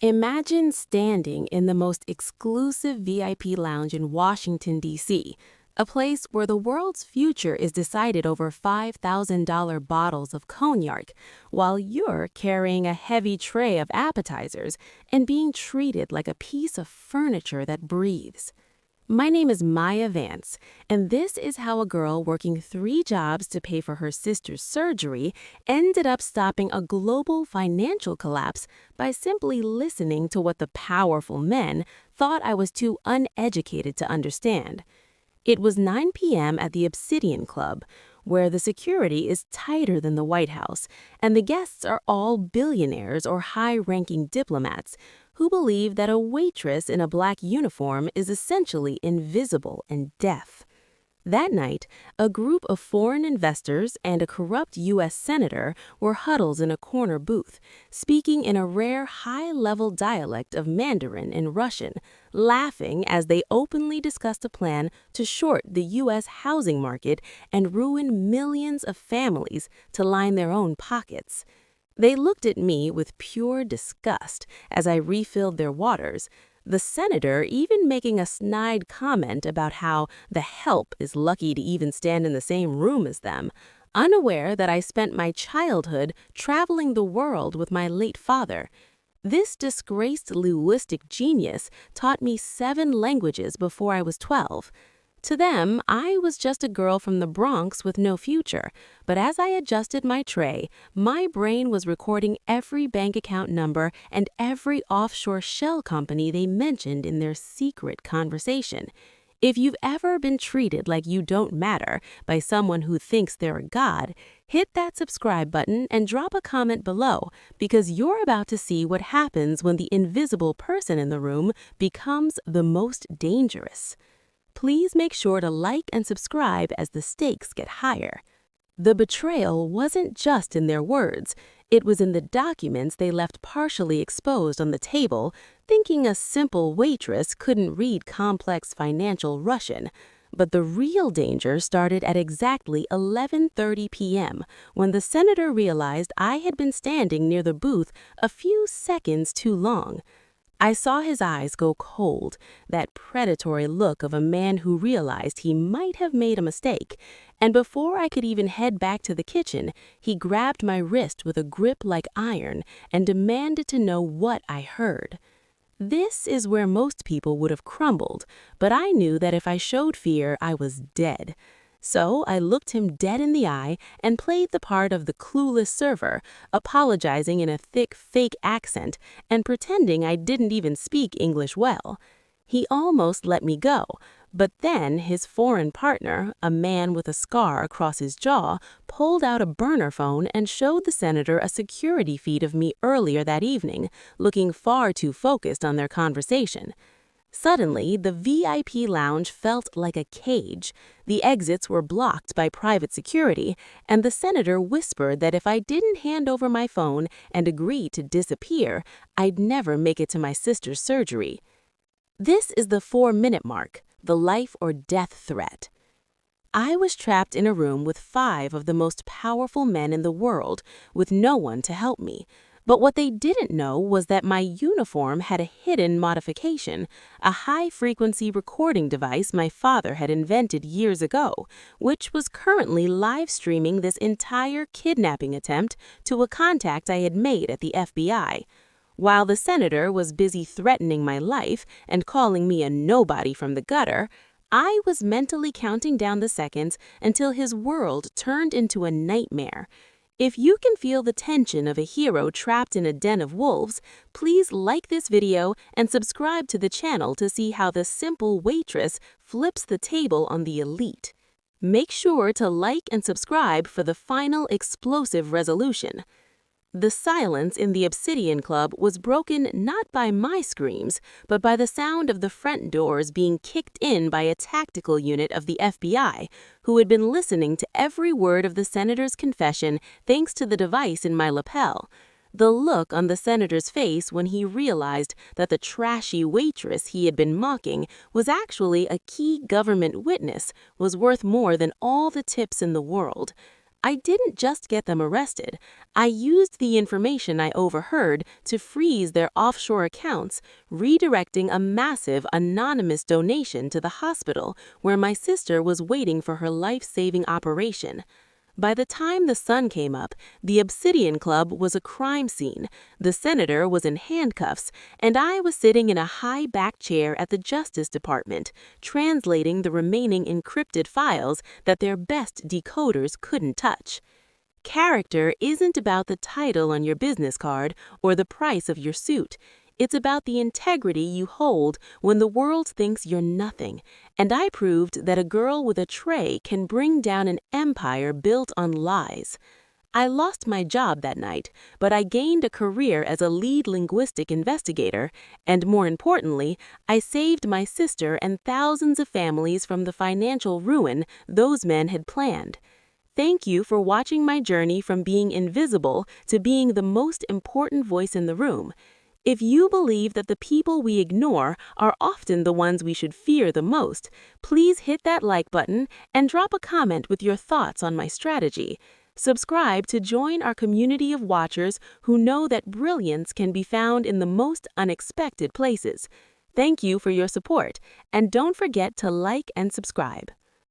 Imagine standing in the most exclusive VIP lounge in Washington, D.C., a place where the world's future is decided over $5,000 bottles of cognac, while you're carrying a heavy tray of appetizers and being treated like a piece of furniture that breathes. My name is Maya Vance, and this is how a girl working 3 jobs to pay for her sister's surgery ended up stopping a global financial collapse by simply listening to what the powerful men thought I was too uneducated to understand. It was 9 p.m. at the Obsidian Club, where the security is tighter than the White House, and the guests are all billionaires or high-ranking diplomats who believe that a waitress in a black uniform is essentially invisible and deaf. That night, a group of foreign investors and a corrupt U.S. senator were huddled in a corner booth, speaking in a rare high-level dialect of Mandarin and Russian, laughing as they openly discussed a plan to short the U.S. housing market and ruin millions of families to line their own pockets. They looked at me with pure disgust as I refilled their waters, the senator even making a snide comment about how the help is lucky to even stand in the same room as them, unaware that I spent my childhood traveling the world with my late father. This disgraced linguistic genius taught me 7 languages before I was 12. To them, I was just a girl from the Bronx with no future, but as I adjusted my tray, my brain was recording every bank account number and every offshore shell company they mentioned in their secret conversation. If you've ever been treated like you don't matter by someone who thinks they're a god, hit that subscribe button and drop a comment below, because you're about to see what happens when the invisible person in the room becomes the most dangerous. Please make sure to like and subscribe as the stakes get higher. The betrayal wasn't just in their words, it was in the documents they left partially exposed on the table, thinking a simple waitress couldn't read complex financial Russian. But the real danger started at exactly 11:30 p.m. when the senator realized I had been standing near the booth a few seconds too long. I saw his eyes go cold, that predatory look of a man who realized he might have made a mistake, and before I could even head back to the kitchen, he grabbed my wrist with a grip like iron and demanded to know what I heard. This is where most people would have crumbled, but I knew that if I showed fear, I was dead. So I looked him dead in the eye and played the part of the clueless server, apologizing in a thick fake accent and pretending I didn't even speak English well. He almost let me go, but then his foreign partner, a man with a scar across his jaw, pulled out a burner phone and showed the senator a security feed of me earlier that evening, looking far too focused on their conversation. Suddenly, the VIP lounge felt like a cage. The exits were blocked by private security, and the senator whispered that if I didn't hand over my phone and agree to disappear, I'd never make it to my sister's surgery. This is the 4-minute mark, the life or death threat. I was trapped in a room with 5 of the most powerful men in the world, with no one to help me. But what they didn't know was that my uniform had a hidden modification, a high-frequency recording device my father had invented years ago, which was currently live-streaming this entire kidnapping attempt to a contact I had made at the FBI. While the senator was busy threatening my life and calling me a nobody from the gutter, I was mentally counting down the seconds until his world turned into a nightmare. If you can feel the tension of a hero trapped in a den of wolves, please like this video and subscribe to the channel to see how the simple waitress flips the table on the elite. Make sure to like and subscribe for the final explosive resolution. The silence in the Obsidian Club was broken not by my screams, but by the sound of the front doors being kicked in by a tactical unit of the FBI, who had been listening to every word of the senator's confession thanks to the device in my lapel. The look on the senator's face when he realized that the trashy waitress he had been mocking was actually a key government witness was worth more than all the tips in the world. I didn't just get them arrested. I used the information I overheard to freeze their offshore accounts, redirecting a massive anonymous donation to the hospital where my sister was waiting for her life-saving operation. By the time the sun came up, the Obsidian Club was a crime scene, the senator was in handcuffs, and I was sitting in a high-back chair at the Justice Department, translating the remaining encrypted files that their best decoders couldn't touch. Character isn't about the title on your business card or the price of your suit. It's about the integrity you hold when the world thinks you're nothing. And I proved that a girl with a tray can bring down an empire built on lies. I lost my job that night, but I gained a career as a lead linguistic investigator, and more importantly, I saved my sister and thousands of families from the financial ruin those men had planned. Thank you for watching my journey from being invisible to being the most important voice in the room. If you believe that the people we ignore are often the ones we should fear the most, please hit that like button and drop a comment with your thoughts on my strategy. Subscribe to join our community of watchers who know that brilliance can be found in the most unexpected places. Thank you for your support, and don't forget to like and subscribe.